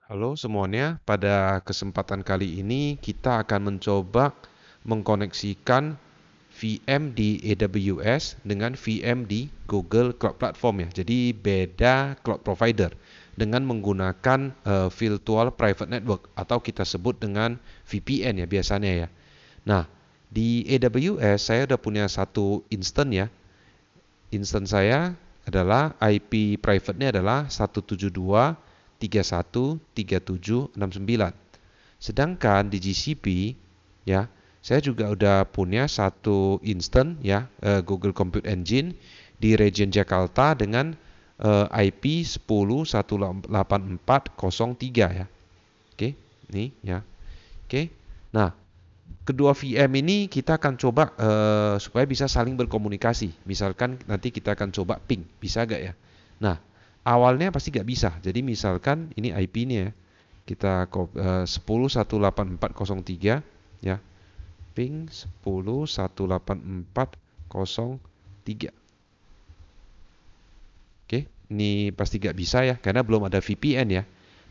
Halo semuanya, pada kesempatan kali ini kita akan mencoba mengkoneksikan VM di AWS dengan VM di Google Cloud Platform ya. Jadi beda cloud provider dengan menggunakan virtual private network atau kita sebut dengan VPN ya biasanya ya. Nah, di AWS saya udah punya satu instance ya. Instance saya adalah IP private-nya adalah 172.168.1.3.7.6.9. Sedangkan di GCP ya, saya juga udah punya satu instance ya, Google Compute Engine di region Jakarta dengan IP 10.184.0.3 ya. Oke, ini ya. Oke. Nah, kedua VM ini kita akan coba supaya bisa saling berkomunikasi. Misalkan nanti kita akan coba ping, bisa gak ya? Nah, awalnya pasti gak bisa. Jadi misalkan ini IP-nya ya, kita 10.184.0.3 ya, ping 10.184.0.3. Oke, ini pasti gak bisa ya, karena belum ada VPN ya.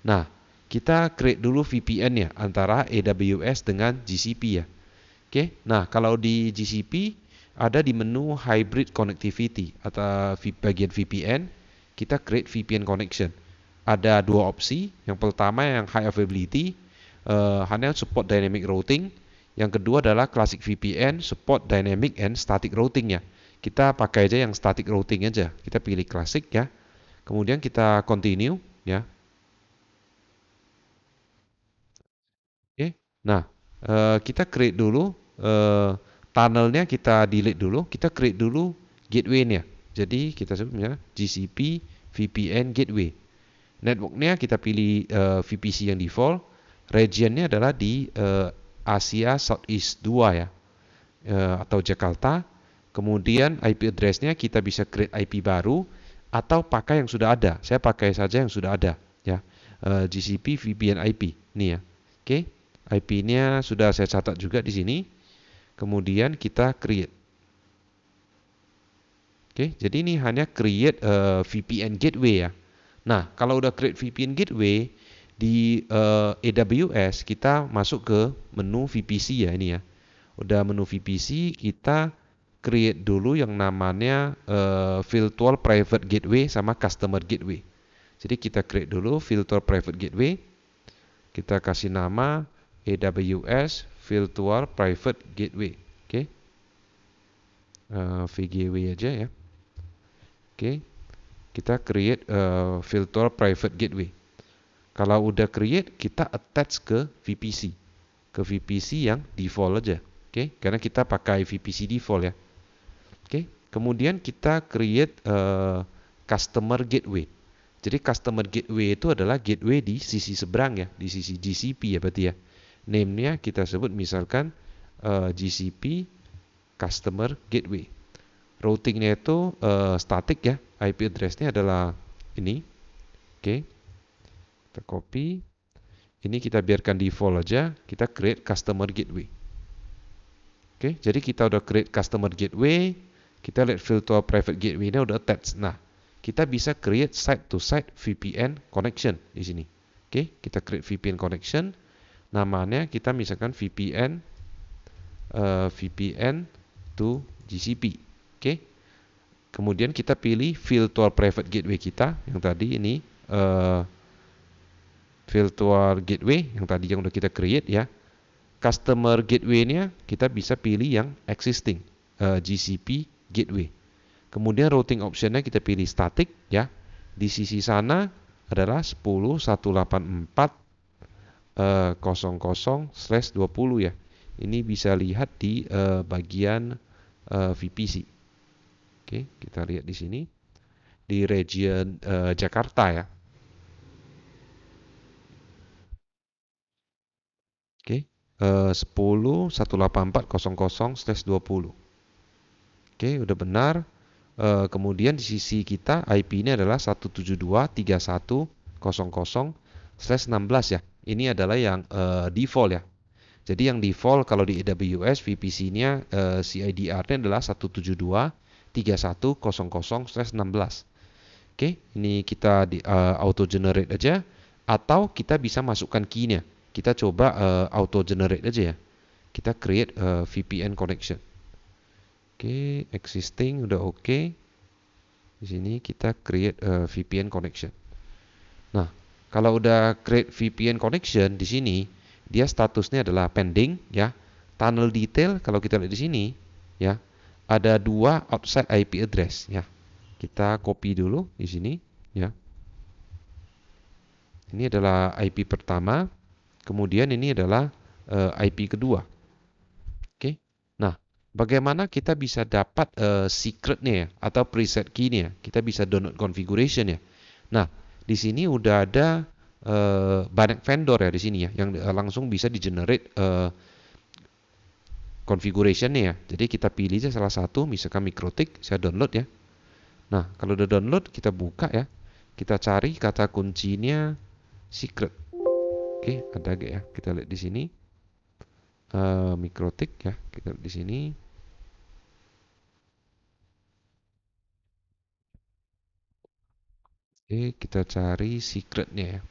Nah, kita create dulu VPN ya antara AWS dengan GCP ya. Oke, nah kalau di GCP ada di menu Hybrid Connectivity atau bagian VPN, kita create VPN connection. Ada dua opsi. Yang pertama yang high availability, hanya support dynamic routing. Yang kedua adalah classic VPN, support dynamic and static routing ya. Kita pakai aja yang static routing aja. Kita pilih classic ya. Kemudian kita continue ya. Oke. Nah, kita create dulu tunnelnya kita delete dulu, kita create dulu gateway-nya. Jadi kita sebutnya GCP VPN gateway. Networknya kita pilih VPC yang default. Regionnya adalah di Asia Southeast 2 ya, atau Jakarta. Kemudian IP address-nya kita bisa create IP baru atau pakai yang sudah ada. Saya pakai saja yang sudah ada ya. GCP VPN IP ini ya. Oke. IP-nya sudah saya catat juga di sini. Kemudian kita create. Oke, jadi ini hanya create VPN gateway ya. Nah, kalau udah create VPN gateway di AWS, kita masuk ke menu VPC ya ini ya. Udah menu VPC, kita create dulu yang namanya virtual private gateway sama customer gateway. Jadi kita create dulu virtual private gateway. Kita kasih nama AWS virtual private gateway. Oke, VGW aja ya. Oke, kita create virtual private gateway. Kalau udah create, kita attach ke VPC. Ke VPC yang default aja. Oke, karena kita pakai VPC default ya. Oke, kemudian kita create customer gateway. Jadi customer gateway itu adalah gateway di sisi seberang ya, di sisi GCP ya berarti ya. Name-nya kita sebut misalkan GCP customer gateway. Routingnya itu static ya, IP address-nya adalah ini. Oke, kita copy. Ini kita biarkan default aja, kita create customer gateway. Oke, jadi kita udah create customer gateway, kita lihat virtual private gateway-nya udah attached. Nah, kita bisa create site-to-site VPN connection di sini. Oke, kita create VPN connection. Namanya kita misalkan VPN to GCP. Oke. Kemudian kita pilih virtual private gateway kita yang tadi ini virtual gateway yang tadi yang udah kita create ya. Customer gateway-nya kita bisa pilih yang existing GCP gateway. Kemudian routing option-nya kita pilih static ya. Di sisi sana adalah 10.184.0.0/20 ya. Ini bisa lihat di bagian VPC. Oke, kita lihat di sini di region Jakarta ya. Oke, 10.184.0.0/20. Oke, udah benar. Kemudian di sisi kita IP-nya adalah 172.31.0.0/16 ya. Ini adalah yang default ya. Jadi yang default kalau di AWS VPC-nya CIDR-nya adalah 172.31.0.0/16. Oke, ini kita di auto generate aja. Atau kita bisa masukkan key-nya. Kita coba auto generate aja ya. Kita create VPN connection. Oke, existing udah oke. Di sini kita create VPN connection. Nah, kalau udah create VPN connection di sini, dia statusnya adalah pending ya. Tunnel detail kalau kita lihat di sini ya, ada dua outside IP address ya. Kita copy dulu di sini ya. Ini adalah IP pertama, kemudian ini adalah IP kedua. Oke. Nah, bagaimana kita bisa dapat secretnya ya, atau preset key-nya? Kita bisa download configuration ya. Nah, di sini udah ada banyak vendor ya di sini ya, yang langsung bisa di generate configuration-nya ya. Jadi kita pilih aja salah satu, misalkan MikroTik, saya download ya. Nah, kalau udah download, kita buka ya. Kita cari kata kuncinya secret. Oke, ada gak ya? Kita lihat di sini. MikroTik ya, kita lihat di sini. Oke, kita cari secretnya ya.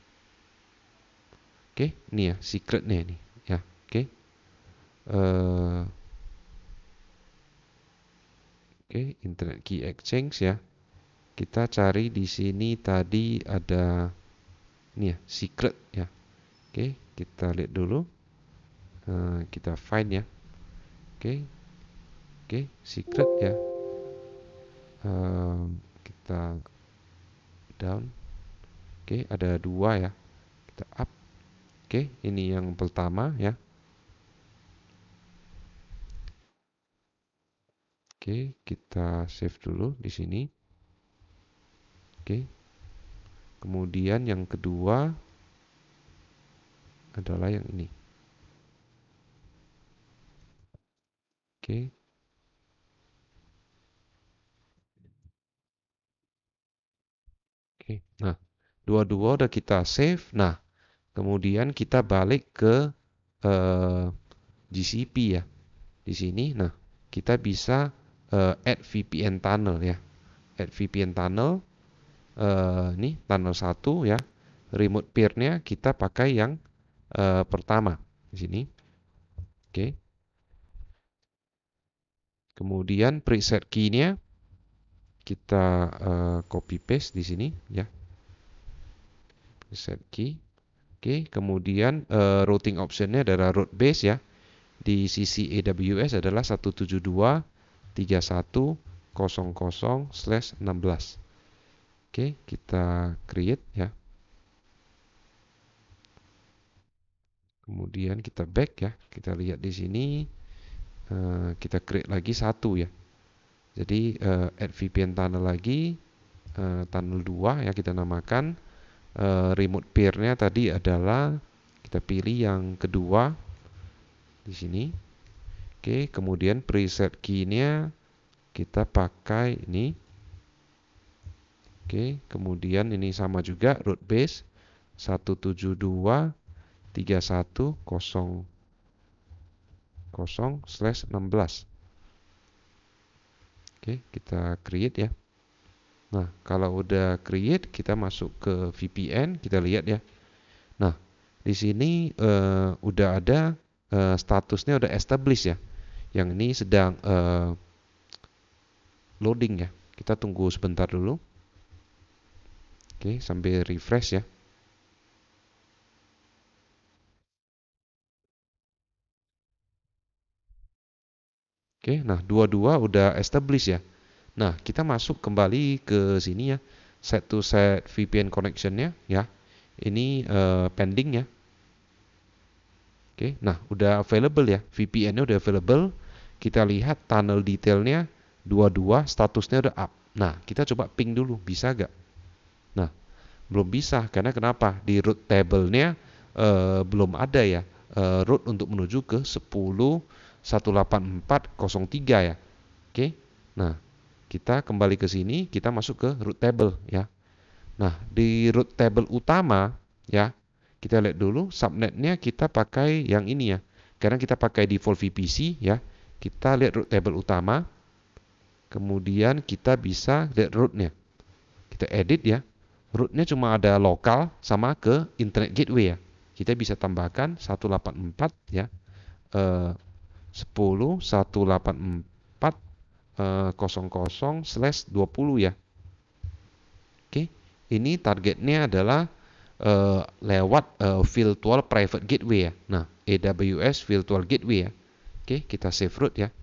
Oke, ini ya, secretnya ini ya. Oke. Eh, oke, Internet Key Exchange ya. Kita cari di sini tadi ada ini ya, secret ya. Oke, kita lihat dulu. Kita find ya. Oke, oke, secret ya. Kita down. Oke, ada dua ya. Kita up. Oke, ini yang pertama ya. Oke, kita save dulu di sini. Oke. Kemudian yang kedua adalah yang ini. Oke. Oke. Nah, dua-dua udah kita save. Nah, kemudian kita balik ke GCP ya. Di sini, nah, kita bisa add VPN tunnel ya. Add VPN tunnel. Ini tunnel 1 ya. Remote peer-nya kita pakai yang pertama di sini. Oke. Kemudian preset key-nya kita copy paste di sini ya. Preset key. Oke, kemudian routing option-nya adalah route base ya. Di sisi AWS adalah 172.31.00/16. Oke, kita create ya. Kemudian kita back ya. Kita lihat di sini kita create lagi satu ya. Jadi add VPN tunnel lagi, tunnel 2 ya kita namakan. Remote peer-nya tadi adalah kita pilih yang kedua di sini. Oke, kemudian preset key-nya kita pakai ini. Oke, kemudian ini sama juga root base 172.31.00/16. Oke, kita create ya. Nah, kalau udah create, kita masuk ke VPN, kita lihat ya. Nah, di sini udah ada statusnya udah established ya. Yang ini sedang loading ya. Kita tunggu sebentar dulu. Oke, sambil refresh ya. Oke, nah dua-dua udah established ya. Nah, kita masuk kembali ke sini ya. Set to set VPN connection-nya ya. Ini pending ya. Oke, nah udah available ya. VPN-nya udah available. Kita lihat tunnel detailnya dua-dua statusnya udah up. Nah, kita coba ping dulu, bisa gak? Nah, belum bisa karena kenapa? Di root table-nya belum ada ya. Root untuk menuju ke 10.184.03 ya. Oke. Nah, kita kembali ke sini, kita masuk ke root table ya. Nah, di root table utama ya, kita lihat dulu subnetnya kita pakai yang ini ya. Karena kita pakai default VPC ya. Kita lihat root table utama. Kemudian kita bisa lihat rootnya. Kita edit ya. rootnya cuma ada lokal sama ke internet gateway ya. Kita bisa tambahkan 184 ya, 10.184.00/20 ya. Oke, ini targetnya adalah lewat virtual private gateway ya. Nah, AWS virtual gateway ya. Oke, kita save root ya.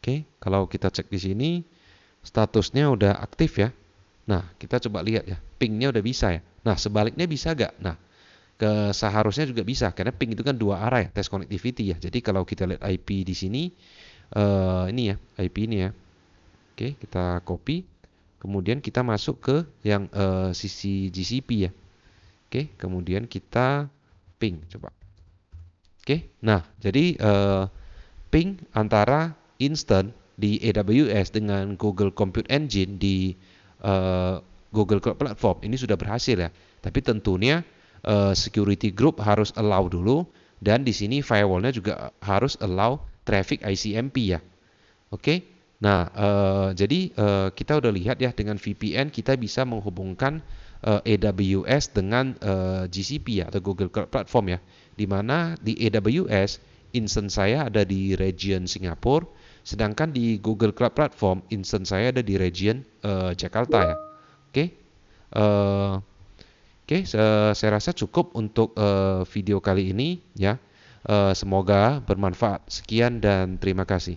Oke, kalau kita cek di sini statusnya udah aktif ya. Nah, kita coba lihat ya, pingnya udah bisa ya. Nah, sebaliknya bisa gak? Nah, seharusnya juga bisa karena ping itu kan dua arah ya, test connectivity ya. Jadi kalau kita lihat IP di sini, ini ya, IP ini ya. Oke, kita copy. Kemudian kita masuk ke yang sisi GCP ya. Oke, kemudian kita ping coba. Oke, nah jadi ping antara instance di AWS dengan Google Compute Engine di Google Cloud Platform ini sudah berhasil ya. Tapi tentunya security group harus allow dulu dan di sini firewallnya juga harus allow traffic ICMP ya. Oke. Nah, jadi kita udah lihat ya dengan VPN kita bisa menghubungkan AWS dengan GCP ya atau Google Cloud Platform ya. Di mana di AWS instance saya ada di region Singapura, sedangkan di Google Cloud Platform instance saya ada di region Jakarta ya. Oke. Uh, Oke, saya rasa cukup untuk video kali ini ya. Semoga bermanfaat. Sekian dan terima kasih.